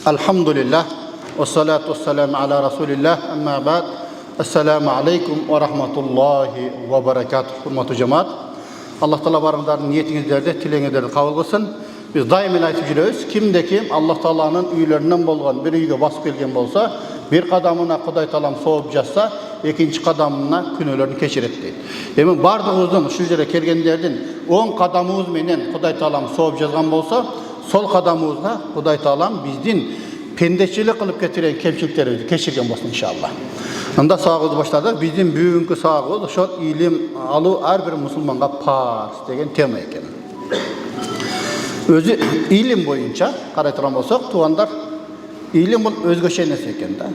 Alhamdulillah, wassalatu wassalamu ala rasulillah, amma ba'd. Assalamu alaikum wa rahmatullahi wa barakatuh. Hurmatly cemaat, Allah Taala barыңыздардын ниетиңиздерди, тилеңиздерди кабыл кылсын. Biz daim aytып жүрөбүз, kimde kim Allah Taala'nın üylerinden bolgan bir үйгө басып келген болса, bir kadamına Kuday Taalam soğup жатса, ikinci kadamına күнөөлөрүн кечирет дейт. Эми бардыгыбыздын ушул жерге келгендердин 10 кадамыбыз менен Kuday Taalam soğup жазган болса, sol kadamımızda Kuday Taalam bizdin pendечилик кылып кетирген кемчиликтерибизди кечирген болсун иншалла. Анда сабагыбызды баштадык. Биздин бүгүнкү сабагыбыз ошол илим алуу ар бир мусулманга парз деген тема экен. Өзү илим боюнча карай турган болсок, туугандар, илим бул өзгөчө нерсе экен да.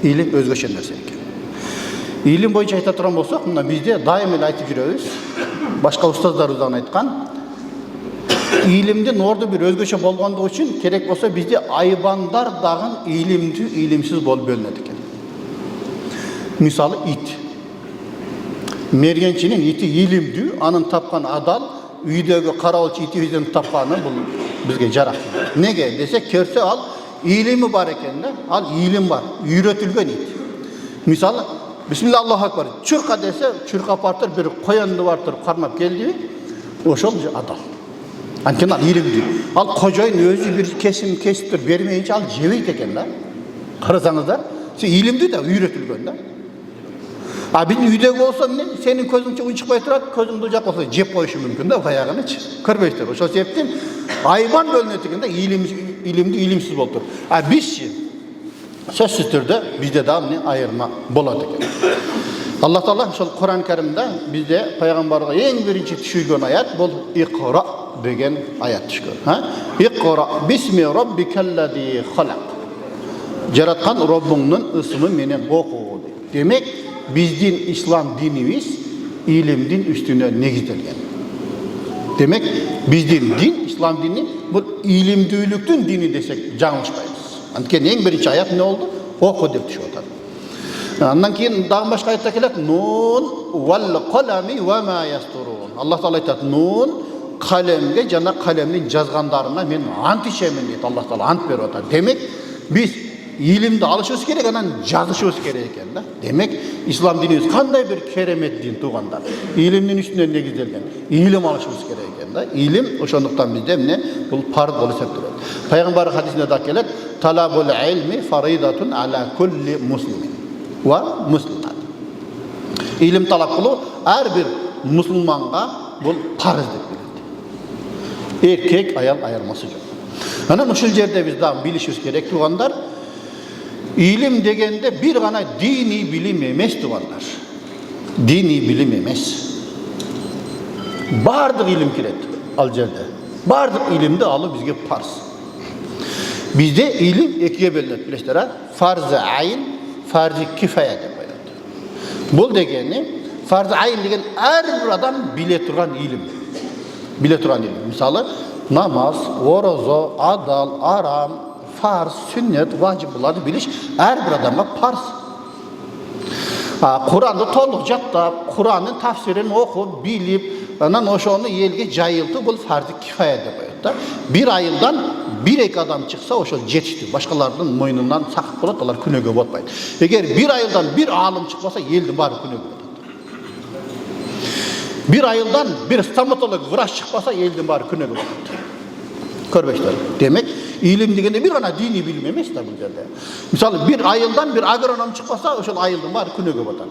Илим өзгөчө нерсе экен. Илим боюнча айта турган болсок, мына бизде дайым эле айтып жүрөбүз. Башка устаздарыбыздан айткан, илимдин орду бир өзгөчө болгондугу үчүн керек болсо бизде айбандар дагы илимдүү, илимсиз болуп бөлүнөт экен. Мисалы ит. Мергенчинин ити илимдүү, анын тапкан адал, үйдөгү карабалчы итибиздин тапканы бул бизге жарак. Неге десек, көрсө ал илими бар экен да, ал илим бар, үйрөтүлгөн ит. Мисалы, бисмилла Аллаху акбар, чурка десе, чурка бартыр, бир коянды бартыр, кармап келди, ошол адал. Анткени ал илимдүү. Ал кожоюн өзү бир кесим кесиптир бермейинче ал жебейт экен да. Карасаңыздар, илимдүү да, үйрөтүлгөн да. А биздин үйдөгү болсо эмне? Сенин көзүң унчукпай турат, көзүңдү жак болсо жеп коюшу мүмкүн да, баягынычы. Көрбөйсүздөр. Ошол себептен айбан бөлүнөт экен да, илимдүү, илимсиз болуп туруп. А бизчи сөзсүз түрдө бизде да эмне айырма болот экен. Allah Taala ошол Кур'ан Каримде бизде пайгамбарга эң биринчи түшүргөн аят бул Иқра деген аят түшкөн. Иқра бисми роббикаллази халак. Жараткан Роббуңдун ысымы менен окуу. Демек, биздин ислам динибиз илимдин үстүнө негизделген. Демек, биздин дин, ислам дини бул илимдүүлүктүн дини десек жаңылышпайбыз. Анткени эң биринчи аят эмне болду? Оку деп түшүп атат. Андан кийин дагы башка аятта келет, нун вал қалами ва ма ястурун. Аллах Таала айтат, нун калемге жана калемдин жазгандарына мен ант ичемин дейт. Аллах Таала ант берип атат. Демек, биз илимди алышыбыз керек, анан жазышыбыз керек экен да. Демек, ислам динибиз кандай бир керемет дин туугандар. Илимдин үстүнө негизделген. Илим алышыбыз керек экен да. Илим ошондуктан бизде эмне? Бул парз болуп эсептелет. Пайгамбар хадисинде да келет, талабул илми фаридатун ала кулли муслимин ва муслимат. Илим талап кылуу ар бир мусулманга бул парз деп билет. Эркек, аял айырмасы жок. Анан ушул жерде биз дагы билишибиз керек туугандар. İlim degende bir gana dini bilim emez tuğanlar. Dini bilim emez. Bardık ilim kiret al jerde. Bardık ilimde alı bizge farz. Bizde ilim ikiye bölünөт bilesizler ha. Farz-ı ayn, farz-ı kifaya dep koyuldu. Bul degeni farz-ı ayn degen her bir adam bile turgan ilim. Bile turgan ilim. Misalı namaz, orozo, adal, aram, farz, sünnet, vacip bunları biliş her bir adama farz. Kur'an'da toluk jaktap, Kur'an'ın tafsirini oku, bilip, anan oşonu elge jayıldı, bu farz-ı kifaya dep koyuldu. Bir ayıldan bir ek adam çıksa oşol жетишти. Başkalarının moyunundan sakıp bolat, onlar күнөөгө batpayт. Eğer bir ayıldan bir alım çıkmasa, eldin bari күнөөгө batat. Bir ayıldan bir stomatolog, vrach çıkmasa, eldin bari күнөөгө batat. Körbeyler. Demek, ilim degende bir gana dini bilim emes da bu jerde. Misal bir ayıldan bir agronom çıkmasa, oşol ayıldan bari күнөөгө batat.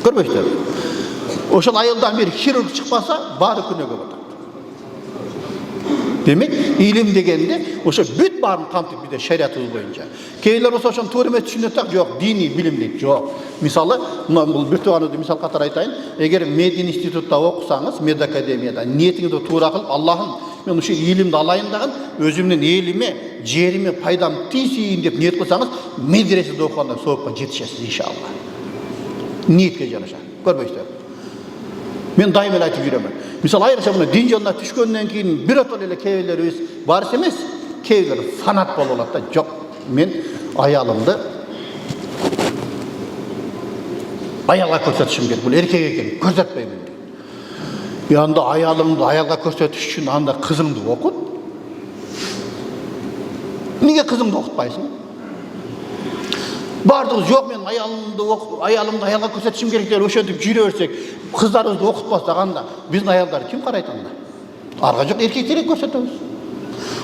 Körbeyler. Oşol ayıldan bir kirurg çıkmasa, bari күнөөгө batat. Demek, ilim degende oşo büt barını kamtıp bir de şeriatımız boyunca. Keyler olsa oşon tuğrime düşünüyorsak yok, dini bilim deyip yok. Misalı, bu bir tuğanıdı misal katar aytayın. Eğer Medin İnstitut'ta okusanız, Med Akademiyada, niyetinizi tuğra kılıp Allah'ın men uşu ilimdi alayın dagın, özümün elime, cerime, paydam tiysin deyip niyet kılsanız, medresede okuyanlar soğukka jetişesiz inşallah. Niyetke jaraşa. Körbeysiz. Men daim ele aytıp жүрөмүn. Misal ayırsa bunu din joluna түшкөндөн кийин bir otol ele keylerimiz barış emes, keyler fanat bolуп алат да. Жок, men ayalımды ayalga көрсөтүшүм керек. Бул эркек экен, көрсөтпөймүн. Анда ayalımды ayalga көрсөтүш үчүн анда кызыңды окут. Неге қызыңды оқытпайсың? Бардығы жоқ, мен аялымды аялға көрсетішім керек деп өшентіп жүре берсек, қыздарымызды оқытпасағанда, біздің аялдар кім қарайды анда? Арға жоқ еркектерге көрсетеміз.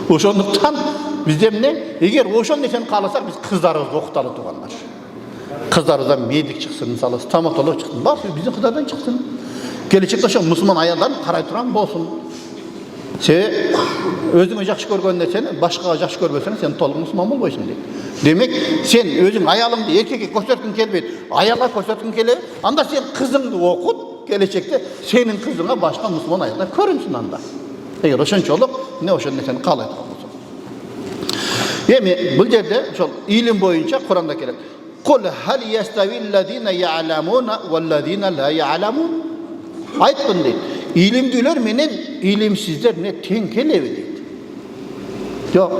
Ошондуктан бізде міне, егер ошон несен қаласақ, біз қыздарымызды оқыталы туғандар. Қыздарымыздан медик шықсын, мысалы, стоматолог шықсын, бар, біздің қыздардан шықсын. Келешекте ошо мұсылман аялдарын қарай тұрған болсын. Сен өзіңе жақсы көрген нәрсені башқаға жақсы көрбесең, сен толық мұсылман болбайсың дейді. Демек, сен өзің аялыңды еркекке көрсеткің келбейді, аялға көрсеткің келеді, анда сен қызыңды оқыт, келешекте сенің қызыңа башқа мұсылман аялдар көрінсін анда. Егер ошончолук, міне ошол нерсени каалай турган болсок. Эми бул жерде ошол илим боюнча Куранда келет. Кул хал яставиллазина я'ламуна валлазина ла я'ламун. Айткын дейт. Илимдүүлөр менен илимсиздер міне тең келеби дейт. Жок.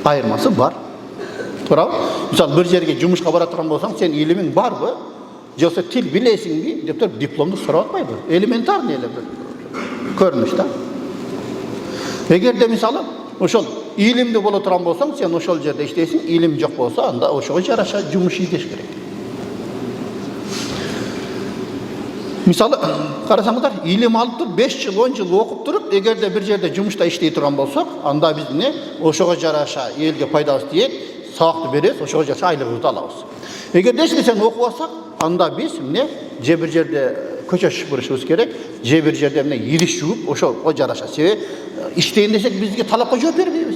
Айырмасы бар. Туурабы? Мисалы бир жерге жумушка бара турган болсоң, сен илимиң барбы? Же болбосо тил билесиңби деп туруп дипломду сурап атпайбы? Элементарный эле бир көрүнүш да. Эгерде мисалы ошол илимди боло турган болсоң, сен ошол жерде иштейсиң, илим жок болсо, анда ошого жараша жумуш издеш керек. Мисалы, карасаңыздар, илим алып туруп 5 жыл, 10 жыл окуп туруп, эгерде бир жерде жумушта иштей турган болсок, анда биз эмне ошого жараша элге пайдабыз тиет, сабакты беребиз, ошого жараша айлыгыбызды алабыз. Эгерде эч нерсени окуп алсак, анда биз эмне же бир жерде көчө шыпырышыбыз керек, же бир жерде эмне ириш жууп, ошого жараша. Себеби иштейин десек бизге талапка жооп бербейбиз.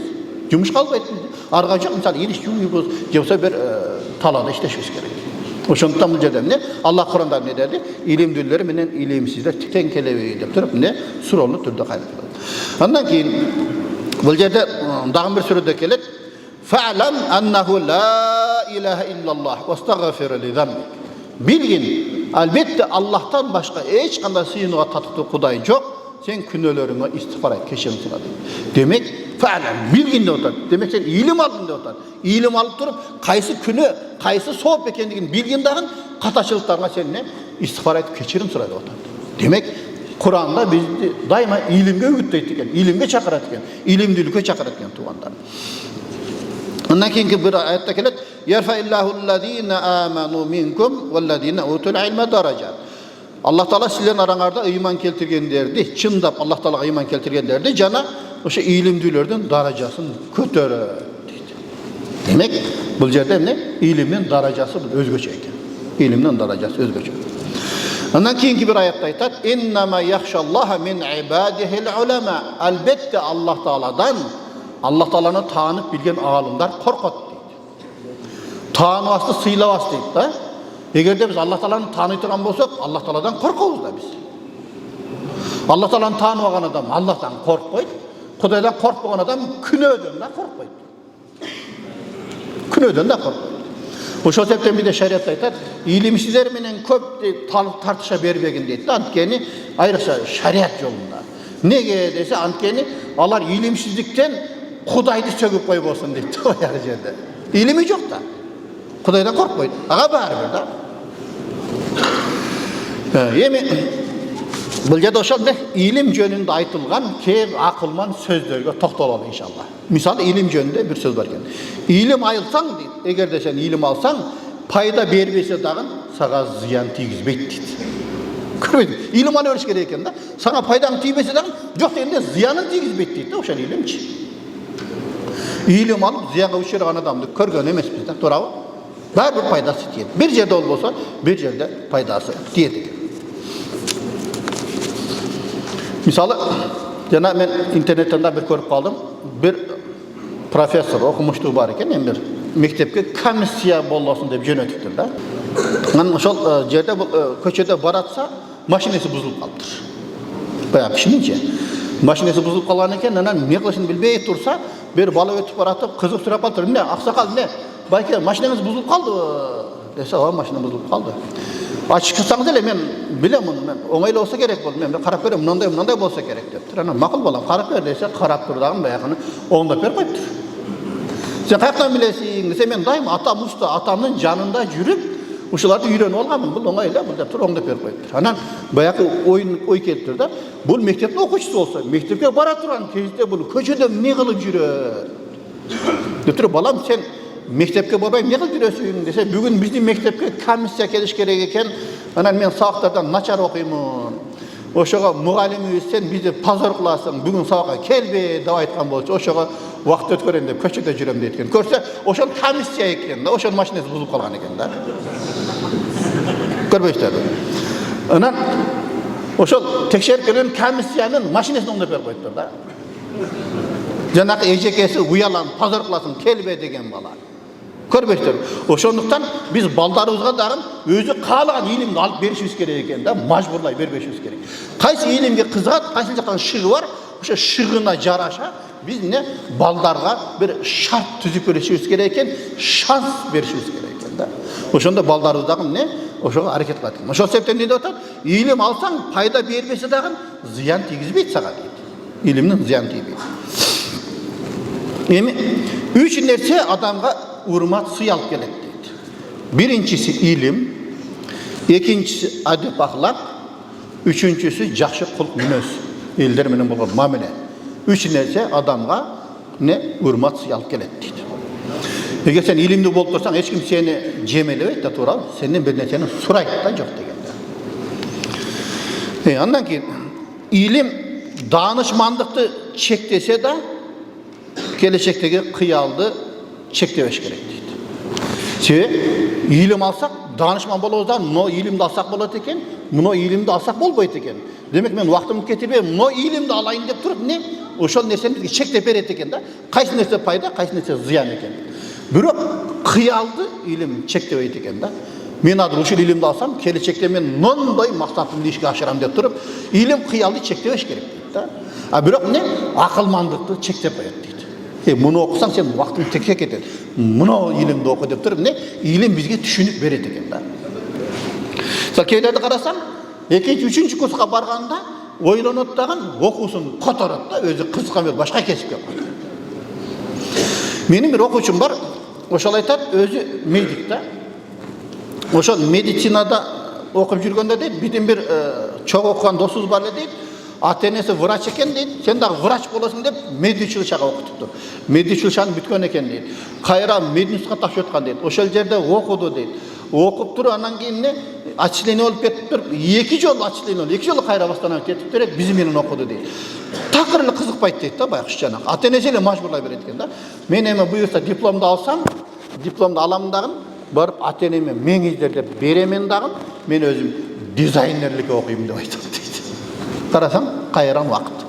Жумушка албайт. Арга жок, мисалы ириш жууйбуз, же болбосо бир талаада иштешибиз керек. Ошондуктан бул жерде эмне Аллах Куранда эмне деди? Илимдүүлөр менен илимсиздер тең келеби деп туруп эмне суроолуу түрдө кайтарды. Андан кийин бул жерде дагы бир сүрөдө келет. Фa'lam annahu la ilaha illallah wastagfir li dhanbik. Bilgin, albatta Allohdan boshqa hech qanday suyunuga tatыктуу Кудай жок. Sen күнөөлөрүңө истигфар айт, кечирим сурат. Демек, фa'lam билгин деп атат. Демек сен илим алдың деп атат. Илим алып туруп, кайсы күнөө, кайсы сооп экендигин билген дагы катачылыктарга сен не истигфар айт, кечирим сурат деп атат. Демек, Куранда бизди дайыма илимге үгүттөйт экен, илимге чакырат экен, илимдүүлүккө чакырат экен туугандар. Ondan keyingi bir ayette kelет. Yerfa'illahul-lezina amanu minkum vellezina utul ilme darajat. Allah Taala sizlerin arаңарда iman keltirgenlerdi, çındap Allah Taalaga iman keltirgenlerdi, jana o'sha ilimdүүлөрдүн darajasın көтөрөт deydi. Demek bu жерде эмне? İlimin darajası özgöçө eкен. İlimin darajası özgöçө. Ondan keyingi bir ayette aytat. İnnema yahşallaha min ibadihil ulema. Elbette Allah Taala'dan Allah Taala'nı tanıp bilgen alimler korkat deydi. Tanıbasты сыйлабас deydi da. Егерде biz Allah Taala'nı tanıy turgan bolsak, Allah Taala'dan korkabız da biz. Allah Taala'nı tanımagan adam Allah'tan korkpayt. Kudaydan korkmagan adam күнөөдөн да korkpayt. Күнөөдөн да korkpayt. Ошол себептен bir de şeriat aytat, ilimsizler менен көп тартыша бербегин дейт да. Анткени айрыкча şeriat жолунда. Неге десе, анткени алар ilimsizlikten Kudaydı söküp koy bolsun deydi o yerде. İlimi жок да. Kudaydan korkpayt. Aga baribir da. Эми бул жерде ошол илим жөнүндө айтылган кээ акылман сөздөргө токтололу иншалла. Мисалы илим жөнүндө бир сөз бар экен. Илим айылсаң дейт, эгерде сен илим алсаң, пайда бербесе дагы сага зыян тийгизбейт дейт. Көрбөйсүң, илим ала бериш керек экен да. Сага пайдаң тийбесе дагы жок дегенде зыянын тийгизбейт дейт да ошол илимчи. İlim alıp ziyanга uçurgan adamды көргөн эмеспиз да, туурабы? Бар бир пайдасы тиет. Бир жерде болбосо, бир жерде пайдасы тиет экен. Мисалы, жана мен интернеттен да бир көрүп калдым. Бир профессор окумуштуу бар экен, эми бир мектепке комиссия болосун деп жөнөтүптүр да. Анан ошол жерде көчөдө баратса, машинеси бузулуп калыптыр. Баягы кишининче. Машинеси бузулуп калган экен, анан эмне кылышын билбей турса, bir bala ötüp baratып, kızıp sürep alır. Ne? Aksakal ne? Belki maşineniz bozulup kaldı. Dese o maşine bozulup kaldı. Açıkçasanız ele men bilem onu. Oңайлы olsa gerek oldu. Men karap verem, mınday bolsa gerek deptir. Ana makul bolam, karap ver dese karap turdağın bayakını oңdap ver koyuptur. Sen kayaktan bilesin dese men daima atam usta, atamın canında жүрүp, uşulardı үйрөнүп алганмын. Бул оңайлы, бул деп туруп оңдап берип коюптур. Анан баягы ой келиптир да. Бул мектептин окуучусу болсо, мектепке бара турган кезде бул көчөдө эмне кылып жүрөт? Götürüp balam sen mektepke barбай ne kılıp жүрөсүң dese, bugün bizdin mektepke komissiya keliş gerek eken, anan men sabaklardan начар окуймун. Oşoga mugallimimiz sen bizi pazar kılasın, bugün sabaka kelbe dep aytkan bolчу, oşoga vaqt ötkөрөм деп көчөдө жүрөm дейт экен. Көрсө, ошол комиссия экен да, ошонун машинасы бузулуп калган экен да. Көрбөйсүздөр. Анан ошол текшерип келген комиссиянын машинасына оңдоп берип коюптур да. Жанакы эжекеси уяланып пазар кыласың келбе деген бала. Көрбөйсүздөр. Ошондуктан биз балдарыбызга дагы өзү каалаган илимди алып беришибиз керек экен да, мажбурлай бербешибиз керек. Кайсы илимге кызыгат, кайсы жактан шыгы бар, ошо шыгына жараша биз не балдарга бир шарт түзүп беришибиз керек экен, шанс беришибиз керек экен да. Ошондо балдарыбыз дагы не ошого аракет кылат. Ошол себептен не деп атат? Илим алсаң, пайда бербесе дагы зыян тийгизбейт сага дейт. Илимдин зыян тийбейт. Эми үч нерсе адамга урмат сый алып келет дейт. Биринчиси илим, экинчиси адеп ахлак, үчүнчүсү жакшы кулк мүнөз, элдер менен болгон мамиле. Үч нерсе адамга не урмат сый алып келет дейт. Эгер сен илимдүү болуп турсаң, эч ким сени жемелебейт да, туура, сенден бир нерсени сурайт да, жок дегенде. Андан кийин илим даанышмандыкты чектесе да, келечектеги кыялды чектебеш керек дейт. Себеби илим алсак, даанышман болобуз да, мына илимди алсак болот экен, мына илимди алсак болбойт экен. Демек мен убактымды кетирбей, мына илимди алайын деп туруп, не ошол нерсени бизге чектеп берет экен да. Кайсы нерсе пайда, кайсы нерсе зыян экен. Бирок кыялды илим чектебейт экен да. Мен азыр ушул илимди алсам, келечекте мен мындай максатымды ишке ашырам деп туруп, илим кыялды чектебеш керек дейт да. А бирок не акылмандыкты чектеп коет дейт. Муну окусаң сен убактың текке кетет. Муну илимди оку деп туруп, не илим бизге түшүнүк берет экен да. Кейлерди карасаң, экинчи, үчүнчү курска барганда ойлонот дагы окуусун которот да, өзү кызыккан бир башка кесипке калат. Менин бир окуучум бар, ошол айтат, өзү медик да. Ошол медицинада окуп жүргөндө дейт, биздин бир чоң окуган досубуз бар эле дейт. Ата-энеси врач экен дейт, сен дагы врач болосуң деп медучилищага окутуптур. Медучилищаны бүткөн экен дейт. Кайра мединститутка тапшырып аткан дейт. Ошол жерде окуду дейт. Окуп туруп анан кийин не отчисление болуп кетип туруп, 2 жолу отчисление болуп, 2 жолу кайра баштан кетип туруп, биз менен окуду дейт. Такыр эле кызыкпайт дейт да, баягы жанагы. Ата-энеси эле мажбурлай берет экен да. Мен эми буюрса дипломду алсам, дипломду алам дагы, барып ата-энеме меңиздер деп беремен дагы, мен өзүм дизайнерликке окуйм деп айтат дейт. Карасаң, кайран вакыт.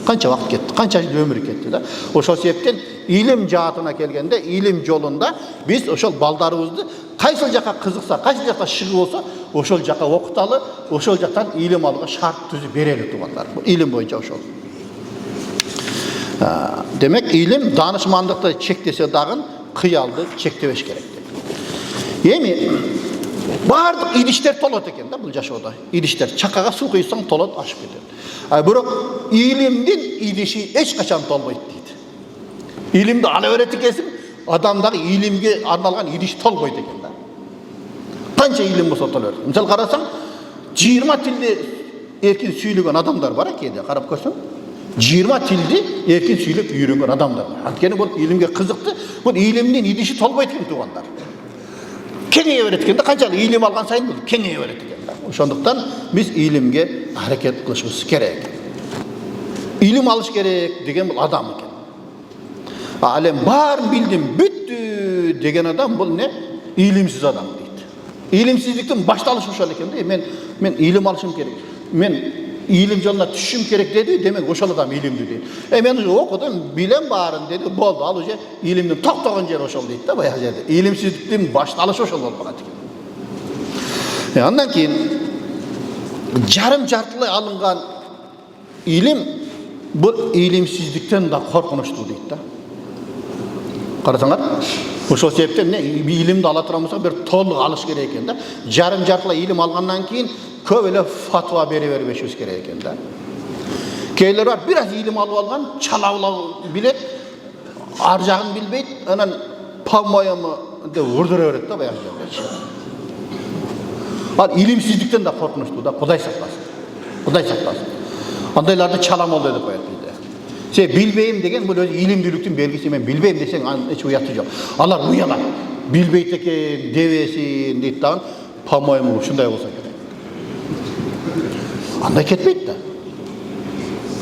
Канча вакыт кетти, канча жыл өмүр кетти да. Ошол себептен илим жаатына келгенде, илим жолунда биз ошол балдарыбызды кайсыл жакка кызыкса, кайсыл жакта шыгы болсо, ошол жакка окуталы, ошол жактан илим алууга шарт түзүп берели туугандар. Илим боюнча ошол. Демек, илим даанышмандыкты чектесе дагы кыялды чектебеш керек. Эми бардык идиштер толот экен да бул жашоодо. Идиштер чакага суу куйсаң толот, ашып кетет. Бирок илимдин идиши эч качан толбойт дейт. Илимди ала берет экенсиң, адамдагы илимге арналган идиш толбойт экен да. Канча илим болсо толо берет. Мисалы карасаң, 20 тилди эркин сүйлөгөн адамдар бар экенде, карап көрсөң. 20 тилди эркин сүйлөп үйрөнгөн адамдар бар. Анткени бул илимге кызыкты, бул илимдин идиши толбойт экен туугандар. Кеңейе берет экен да, канчалык илим алган сайын бул кеңейе берет экен да. Ошондуктан биз илимге аракет кылышыбыз керек. Илим алыш керек деген бул адам экен. Ал эми баарын билдим, бүттү деген адам бул не? Илимсиз адам дейт. Илимсиздиктин башталышы ошол экен да. Мен илим алышым керек. Мен илим жолуна түшүшүм керек деди, демек ошол адам илимдүү дейт. Мен уже окудум, билем баарын деди, болду. Ал уже илимдин токтогон жери ошол дейт да, баягы жерде. Илимсиздиктин башталышы ошол болуп калат экен. Андан кийин жарым жартылай алынган илим бул илимсиздиктен да коркунучтуу дейт да. Карасаңар, ошол себептен илимди ала турган болсок, бир толук алыш керек экен да. Жарым жартылай илим алгандан кийин көп эле фатва бере бербешибиз керек экен да. Кейлер бар, бир аз илим алып алган, чалабылап билет, ар жагын билбейт, анан по-моему деп урдура берет да баягы жерде. Ал илимсиздиктен да коркунучтуу да, Кудай сактасын. Кудай сактасын. Андайларды чалам болду деп коет биде. Sen bilbeyim degen bu öz ilimdүүлүктүн belgisi. Men bilbeyim desең анын эч уяты жок. Алар уялат. Билбейт экен, дебесин дейт дагы, по-моему, ушундай болсо керек. Андай кетпейт да.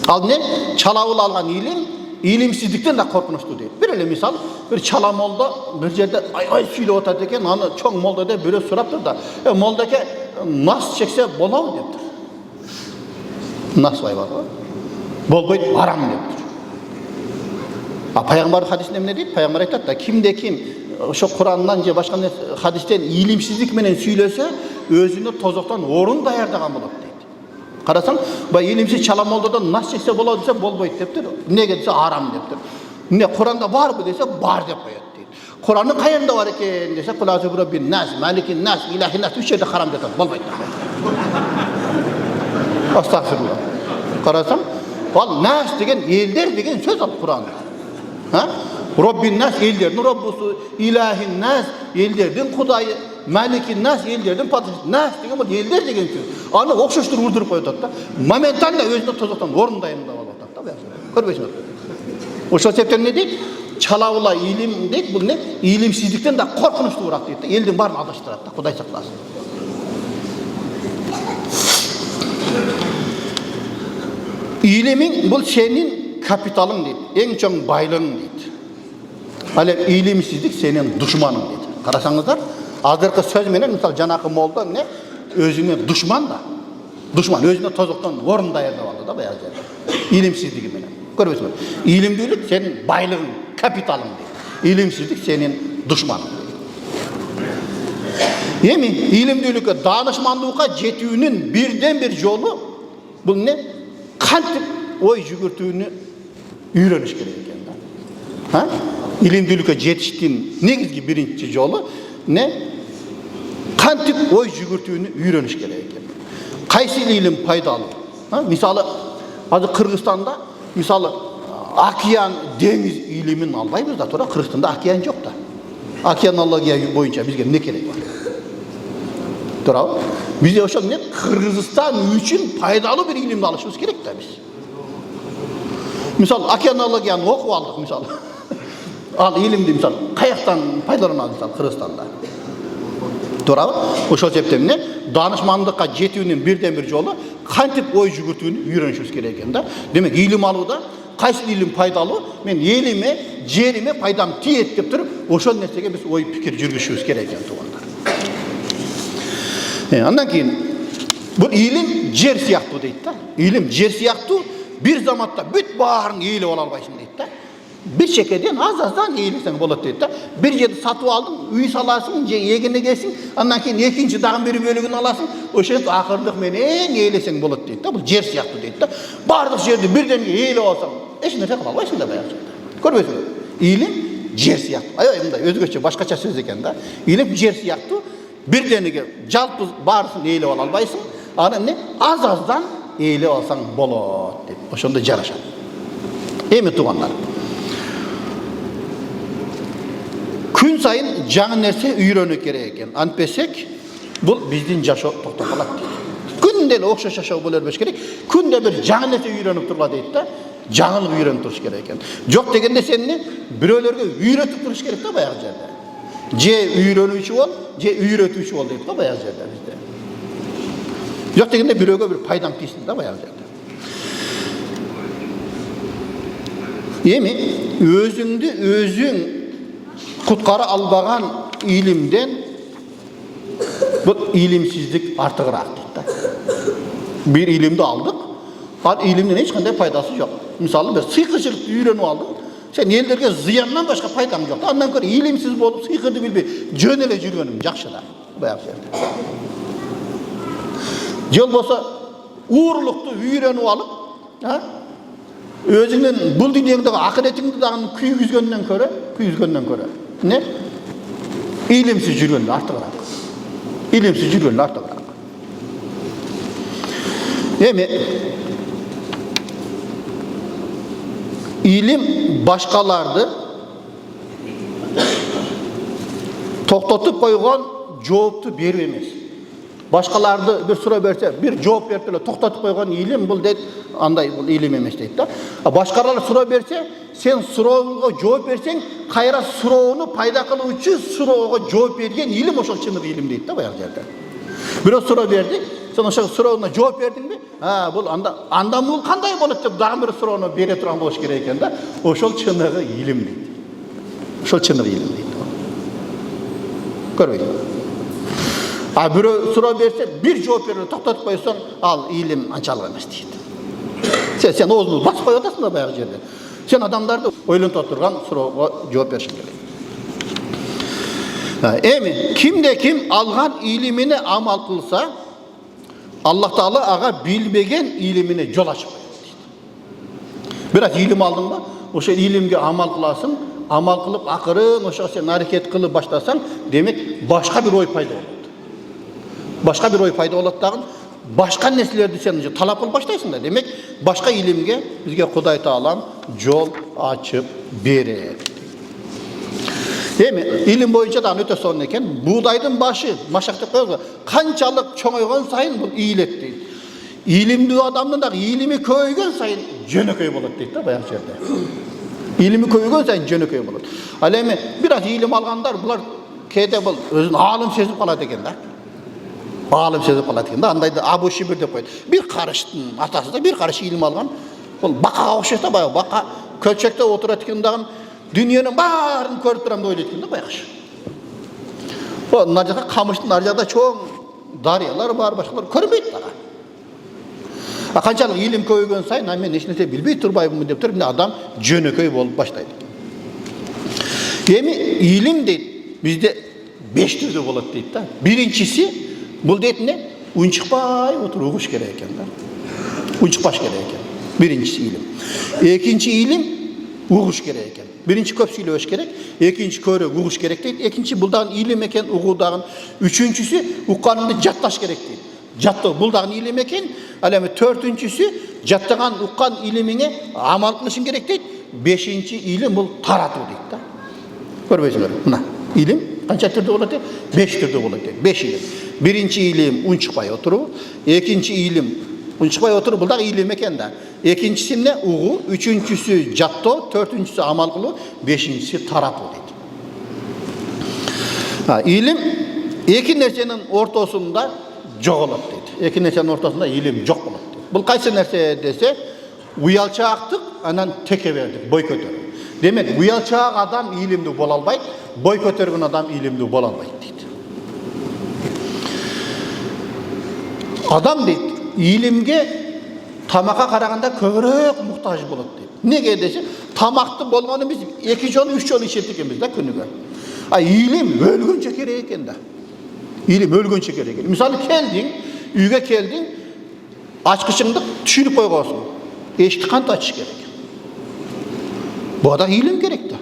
Ал не? Чалабыл алган илим, илимсиздиктен да коркунучтуу дейт. Бир эле мисал, бир чала молда бир жерде ай сүйлөп атат экен, аны чоң молда деп бирөө сураптыр да. Молдаке нас чексе болобу дептир. Нас байбар. Болбойт, арам дептир. Пайгамбар хадисинде эмне дейт? Пайгамбар айтат да, кимде ким ошо Курандан же башка хадистен илимсиздик менен сүйлөсө, өзүнө тозоктон орун даярдаган болот дейт. Карасаң, бай илимсиз чала молдодон нас чексе болот десе болбойт дептир. Неге десе арам дептир. Не Куранда барбы десе бар деп коет дейт. Курандын каеринде бар экен десе, кулазу бираббин нас, маликин нас, илахин нас үч жерде харам деп болбойт. Астагфирулла. Карасаң, ал нас деген элдер деген сөз ал Куранда. Rabbin nas ellerinin Rabbusu, ilahin nas ellerinin Kudayı, malikin nas ellerinin padişahı. Nas degen bu elder degen söz. Anı okşuştur vurdurup koyup da momentalde özüne tozaktan orundayında olatat da. Görbeysizler. Oşo sebepten ne deyip? Çalavula ilim deyip bu ne? İlimsizlikten de korkunçluğurak deyip. Eldin barını adaştırat da. Kuday saklasın. İlimin bu senin kapitalın deyip. En çok baylığın deyip. Hale ilimsizlik senin düşmanın deyip. Karasanızlar. Azırkı söz menen misal janakı molda ne? Özüne düşman da. Düşman özüne tozuktan orundaydı oldu da beyaz yerde. İlimsizliği menen. Görüyorsunuz. İlimlilik senin baylığın, kapitalın deyip. İlimsizlik senin düşmanın deyip. Yemi ilimlilik'e, danışmanlığa jetüğünün birden bir yolu bu ne? Kantip oy jügürtüğünü öğreniş gerekiyor. Ha? İlimlilik'e jetiştiğin negizgi birinci yolu ne? Kantip oy jügürtüğünü öğreniş gerekiyor. Kaysi ilim paydalı. Ha? Misalı adı Kırgızistan'da misalı Akiyan deniz ilimin albayız da sonra Kırgızistan'da Akiyan yok da. Akiyan Allah'a boyunca bizge ne gerek var? Doğru. Biz de o ne Kırgızistan için faydalı bir ilimle alışmamız gerek de biz. Misal Akiyan Allah'a oku aldık misal. Al ilimdi misal. Kayaktan faydalanalım misal Kırgızistan'da. Doğru. O sebepten ne? Danışmanlıkka jetüğünün birden bir yolu kantip oy jügürtüğünü öğrenişimiz gereken de. Demek ilim alıda kaysi ilim paydalı, men elime, cerime paydam tiyet deyip durup, oşol nersege biz oy pikir жүргүшүбүз gereken tuğanlar. Ondan keyin bu ilim jer siyahtı deydi da. İlim jer siyahtı bir zamatta büt bağırın eğilip ola albaysın deydi da. Bir şekilden azdan eğilirsen bolat deydi da. Bir yerde satıp aldın, üy salarsın, yegene gelsin, ondan keyin ikinci dağın bir bölügünü alasın, o şey akırlık menen eğilirsen bolat deydi da. Bu jer siyahtı deydi da. Bardık jerde birden eğilip olsan, eş nerse kala albaysın da bayağı. Görmüyorsunuz. İlim jer siyahtı. Ayağımda özgöççe başkaça söz eken da. İlim jer siyahtı. Bir denige jalpı barsın eğilip ola albaysın. Anam ne? Azdan eğilip olsan bolat deyip. Oşonda jaraşat. Emi tuğanlar. Gün sayın жаңы нәрсе үйрөнүп керек экен. Антпесек, бул биздин жашоо токтоп калат дейт. Күндө эле окшош жашоо боло бербеш керек. Күндө бир жаңы нәрсе үйрөнүп турла дейт да. Жаңылык үйрөнүп туруш керек экен. Жок дегенде сени бирөөлөргө үйрөтүп туруш керек да баягы жерде. Же үйрөнүүчү бол, же үйрөтүүчү бол дейт да баягы жерде бизде. Жок дегенде бирөөгө бир пайдам тийсин да баягы жерде. Эми өзүңдү өзүң kutkara albagan ilimden bu ilimsizlik artığırak deydi. Bir ilimde aldık. Al ilimden hiç kanday faydası yok. Misalın bir sıkıcılık öğrenip aldın. Sen ellerge ziyandan başka faydam yok. Ondan sonra ilimsiz bolup sıkırdı bilbey jönele жүргөнүм жакшы да. Баягы жерде. Жол болса уурулукту үйрөнүп алып, ha? Özünden bul dünyadagi ahiretingni dagı kүйгүзгөндөн көрө. Ne? İlimsiz жүргөндө артыгыраак. İlimsiz жүргөндө артыгыраак. Эми ilim başkalardı toktotуп койгон жоопtu берүү эмес. Başkalardı bir soru berse, bir cevap berdiler, to'xtatib qo'ygan ilim bu deydi, андай bu ilim emas deydi da. Başkalar soru berse, sen soruğa cevap bersen, qayra soruğunu payda kıluvchi soruğa cevap bergen ilim oşo çınır ilim deydi da bayağı yerde. Bir soru berdi, sen oşo soruğuna cevap berdin mi? Ha, bu anda bu kanday bolot dep dagы bir soruğunu bere turan bolish kerak ekan da, oşol çınırı ilim deydi. Oşol çınır ilim deydi. Көрбейді. Біреу сұрау берсе, бір жауап беріп тоқтатып қойсаң, ал илім аншалық емес дейді. Сен өзіңді басып қойып отырсың да баяғы жерде. Сен адамдарды ойланып отырған сұрауға жауап бершің керек. Эми кимде ким алған илимине амал қылса, Аллах Таала аға билбеген илимине жол ашып қояды дейді. Бірақ илим алдың ба, ошо илимге амал қыласың, амал қылып ақырын ошо сен әрекет қылып баштасаң, демек башқа бір ой пайда болады. Башқа бір ой пайда болады дагы, башқа нәрселерді сен талап қылып баштайсың да. Демек башқа илимге бізге Құдай Таалам жол ашып береді. Эми илим боюнча да өтө сонун экен. Буудайдын башы, машак деп коебуз, канчалык чоңойгон сайын бул ийилет дейт. Илимдүү адамдын дагы илими көбөйгөн сайын жөнөкөй болот дейт да баягы жерде. İlimi koyuyor sen jönököy bolot. Al эми biraz ilim alganlar bular kayda bol özün alim sezip kalat ekenler. Alim sezip kalat ekenler. Andaydı Abu Şibir dep koydu. Bir karıştın atası da bir karış ilim algan. Bol baka okşayt da bayağı baka kölçekte oturat eken dagın dünyanın barını körüp turam da oylayt eken da bayağı. O narjaka kamıştın narjada çoğun daryalar var başkalar körmeyt daga. Kançalık ilim көйгөн сайын мен эч нерсе билбей турбаймын деп туруп адам жөнөкөй болуп баштайт. Эми илим дейт бизде 5 түрдө болот дейт да. Биринчиси бул дейт эмне? Унчукпай отуруш керек экен да. Унчукпаш керек экен. Биринчиси илим. Экинчи илим угуш керек экен. Биринчи көп сүйлөбөш керек, экинчи көрөк угуш керек дейт. Экинчи бул дагы илим экен, угуу дагы. Үчүнчүсү укканыңды жатташ керек дейт. Жаттоо бул дагы илим экен. Ал эми төртүнчүсү жаттаган уккан илимиңе амал кылышың керек дейт. Бешинчи илим бул таратуу дейт да. Көрбөйсүңөр. Мына илим канча түрдө болот дейт? 5 түрдө болот дейт. 5 илим. Биринчи илим унчукпай отуруу, экинчи илим унчукпай отуруу бул дагы илим экен да. Экинчиси эмне? Угуу, үчүнчүсү жаттоо, төртүнчүсү амал кылуу, бешинчиси таратуу дейт. Илим эки нерсенин ортосунда жоголот дейт. Эки нерсенин ортосунда илим жок болот дейт. Бул кайсы нерсе десе, уялчаактык анан текебердик, бой көтөрүү. Демек, уялчаак адам илимдүү боло албайт, бой көтөргөн адам илимдүү боло албайт дейт. Адам дейт, илимге тамакка караганда көбүрөөк муктаж болот дейт. Неге десе, тамакты болгону биз 2 жолу 3 жолу ичет экенбиз да күнүгө. Илим өлгөнчө керек экен да. İlim ölgönçe керек. Misali keldin, үйгө keldin, açkıçыңды түшүрүп койгонсуң. Эшикти кантип ачыш керек? Буга илим керек да.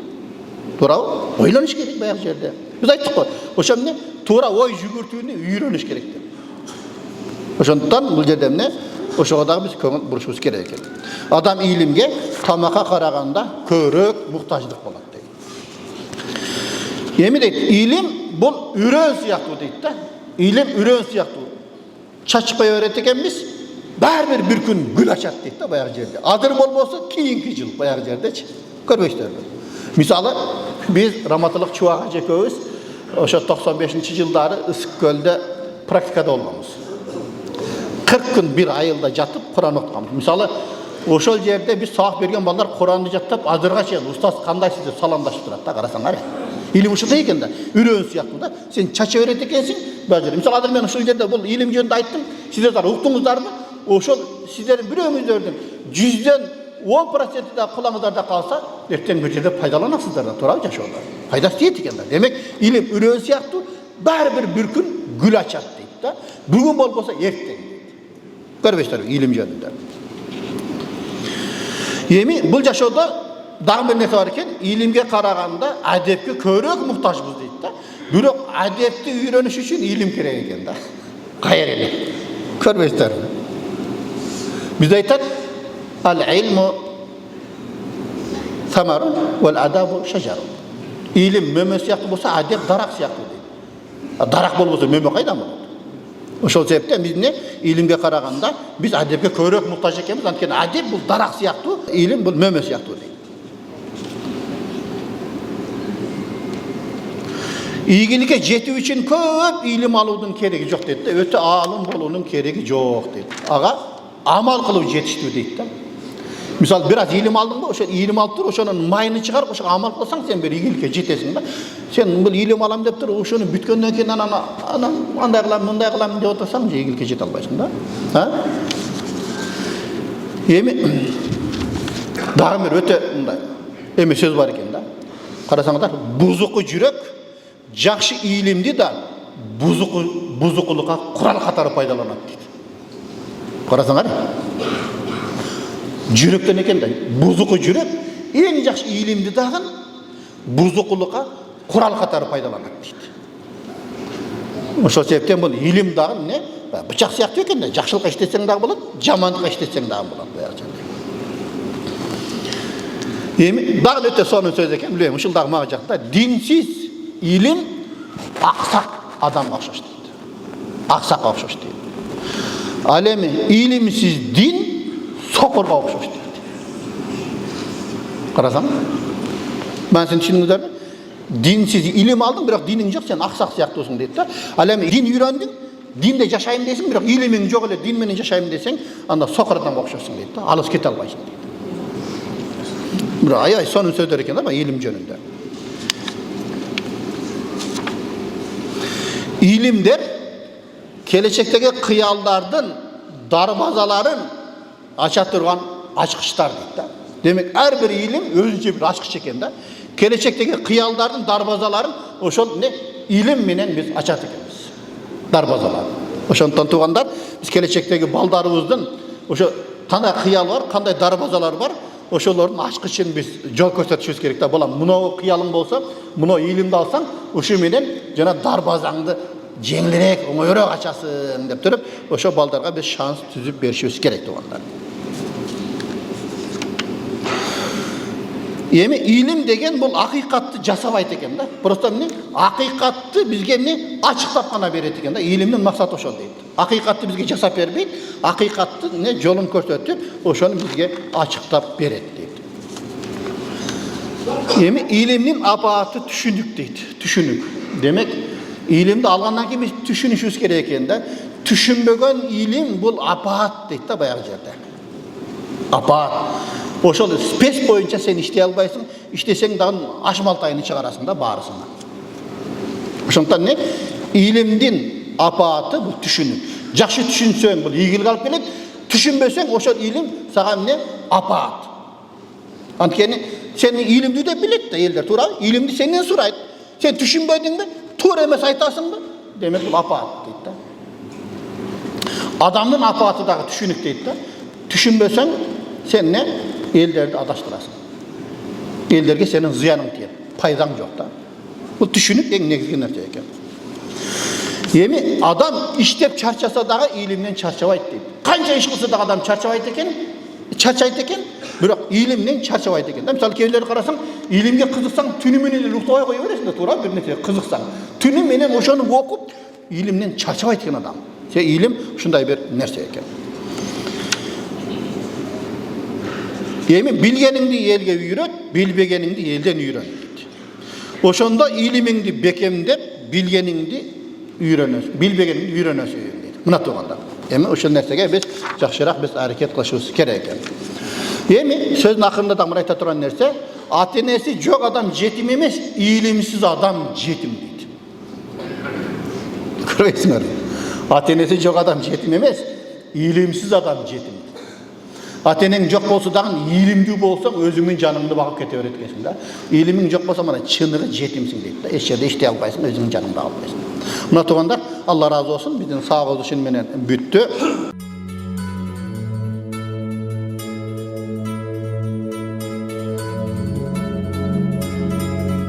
Туурабы? Ойлонуш керек баягы жерде. Биз айттык го. Ошо эмне? Туура ой жүгүртүүнү үйрөнүш керек деп. Ошондуктан бул жерде эмне? Ошого дагы биз көңүл бурушубуз керек экен. Адам илимге тамакка караганда көбүрөөк муктаждык болот дейт. Эми дейт, илим бұл үрөн сыяктуу дейт да. Илим үрөн сыяктуу. Чачпай öğret экенбиз, баары бир күн гүл ачат дейт да баягы жерде. Адыр болбосо кийинки жыл баягы жердечи. Көрбөйсүзбү? Мисалы, биз Раматылык Чубак ажа экөөбүз ошо 95-жылдары Ысык көлдө практикада болгонбуз. 40 күн бир айылда жатып Куран окутканбыз. Мисалы, ошол жерде биз сабак берген балдар Куранды жаттап, азырга чейин устаз кандайсыз деп саламдашып турат да, карасаңар. İlim ушундай экен да, үрөн сыяктуу да. Сен чача öğret экенсиң, баары жерде. Мисалы, азыр мен ушул жерде бул илим жөнүндө айттым. Сиздер уктуңуздарбы? Ошол сиздердин бирөөңүздөрдүн 100дөн 10% да кулаңыздарда калса, эртең бир жерде пайдаланасыздар да, туурабы жашоодо. Пайдасы тиет экен да. Демек, илим үрөн сыяктуу баары бир күн гүл ачат дейт да. Бүгүн болбосо эртең. Көрбөйсүздөр илим жөнүндө. Эми бул жашоодо дагы бир нерсе бар экен, илимге караганда адепке көбүрөөк муктажбыз дейт да. Бирок адепти үйрөнүш үчүн илим керек экен да. Кайер эле. Көрбөйсүздөр. Биз айтат, al-ilmu samarun wal-adabu shajarun. İlim meme siyaqlı bolsa adep darak siyaqlı deydi. Darak bolbosa meme qaydan bolot? Ошол себептен биз илимге караганда биз адепке көбүрөөк муктаж экенбиз. Анткени адеп бул дарак сыяктуу, илим бул мөмө сыяктуу дейт. Ийгиликке жетүү үчүн көп илим алуудун кереги жок дейт да. Өтө аалым болуунун кереги жок дейт. Ага амал кылып жетиштүү дейт да. Мисалы бир аз илим алдың ба, ошо илим алып туруп, ошонун майыны чыгарып, ошого амал кылсаң, сен бир ийгиликке жетесиң да. Сен бул илим алам деп туруп, ошону бүткөндөн кийин анан андай кылам, мындай кылам деп отурсаң, ийгиликке жете албайсың да. Эми дагы бир өтө мындай эме сөз бар экен да. Карасаңыздар, бузуку жүрөк жакшы илимди да бузукулукка курал катары пайдаланат дейт. Карасаңар, жүрөктөн экен да, бузуку жүрөк эң жакшы илимди дагы бузукулукка курал катары пайдаланат дейт. Ошол себептен бул илим дагы бычак сыяктуу экен да, жакшылыкка иштесең дагы болот, жамандыкка иштесең дагы болот. Эми дагы өтө сонун сөз экен, билбейм, ушул дагы мага жакта. Динсиз илим аксак адамга окшош дейт. Аксакка окшош дейт. Ал эми илимсиз дин сокорго окшош дейт. Карасаң, мен сен түшүндүңүздарбы? Динсиз илим алдың, бирок диниң жок, сен аксак сыяктуусуң дейт да. Ал эми дин үйрөндүң, динде жашайм дейсиң, бирок илимиң жок эле дин менен жашайм десең, анда сокор адамга окшошсуң дейт да. Алыс кете албайсың дейт. Бир аябай сонун сөздөр экен да, илим жөнүндө. İlimler gelecekteki kıyallardın darvazalarin aça turgan açkıçlar deydi. Demek her bir ilim özünce bir açkıç eken da. Gelecekteki kıyallardın darvazalarin oşol ne ilim menen biz açat ekeniz. Darvazalar. Oşondan tuğanlar biz gelecekteki baldarыбыздын oşo kандай kıyal var, kандай darvazalar var. Oşolorun açkıçın biz jol көрсөтүшүбүз керек да. Bolam muno kıyalың bolsa, muno ilimdi alsаң, uşu menen jana darbazaңды жеңилирээк, оңоюраак ачасың деп туруп, ошо балдарга биз шанс түзүп беришибиз керек тугандар. Эми илим деген бул акыйкатты жасабайт экен да. Просто эмне? Акыйкатты бизге эмне ачыктап гана берет экен да. Илимдин максаты ошол дейт. Акыйкатты бизге жасап бербейт, акыйкатты эмне жолун көрсөтүп, ошону бизге ачыктап берет дейт. Эми илимдин апааты түшүнүк дейт. Түшүнүк. Демек, илимди алгандан кийин биз түшүнүшүбүз керек экен да. Түшүнбөгөн илим бул апаат дейт да баягы жерде. Апаат. Ошол спец боюнча сен иштей албайсың, иштесең дагы ашмалтайын чыгарасың да баарысына. Ошондуктан не? Илимдин апааты бул түшүнүк. Жакшы түшүнсөң бул ийгилик алып келет, түшүнбөсөң ошол илим сага эмне? Апаат. Анткени сен илимди деп билет да элдер, туурабы? Илимди сенден сурайт. Сен түшүнбөдүңбү? Туура эмес айтасыңбы? Демек бул апаат дейт да. Адамдын апааты дагы түшүнүк дейт да. Түшүнбөсөң sen ne? Ellerdi adaştırasın. Ellerge senin ziyanın diye. Paydan yok da. Bu düşünüp en negizgi nerede eken. Yemi adam iştep çarçasa dağı ilimden çarçavayt deyip. Kanca iş kılsa da adam çarçavayt eken, çarçayt eken, bırak ilimden çarçavayt eken. Misal kevleri karasın, ilimge kızıksan tünümünü luhtavaya koyuveresin de tuğra bir nefes kızıksan. Tünümünü oşonu okup ilimden çarçavayt eken adam. İlim şunday bir nerse eken. Emin bilgeningdi elge үйрөт, bilbegeningdi elden үйрөн deydi. Oşonda ilimingdi bekemdep, bilgeningdi үйрөнөсүң, bilbegeningdi үйрөнөсүң deydi. Mına tuğanda. Emin oşon nersege biz jakşıraak biz hareket kılışыбыз керек eкен. Emin sözün akırında da ayta turan nerse, atenesi jok adam jetim emes, ilimsiz adam jetim deydi. Görüyorsunuz. Atenesi jok adam jetim emes, ilimsiz adam jetim. Ateneң жоқ болса дагы илимдүү болсоң өзүңдүн жаныңды багып кете берет экенсиң да. Илимиң жоқ болса мына чыныгы жетимсиң дейт да. Эч жерде иштей албайсың, өзүңдүн жаныңды албайсың. Мына тугандар, Алла разы болсун, биздин сагыз ишин менен бүттү.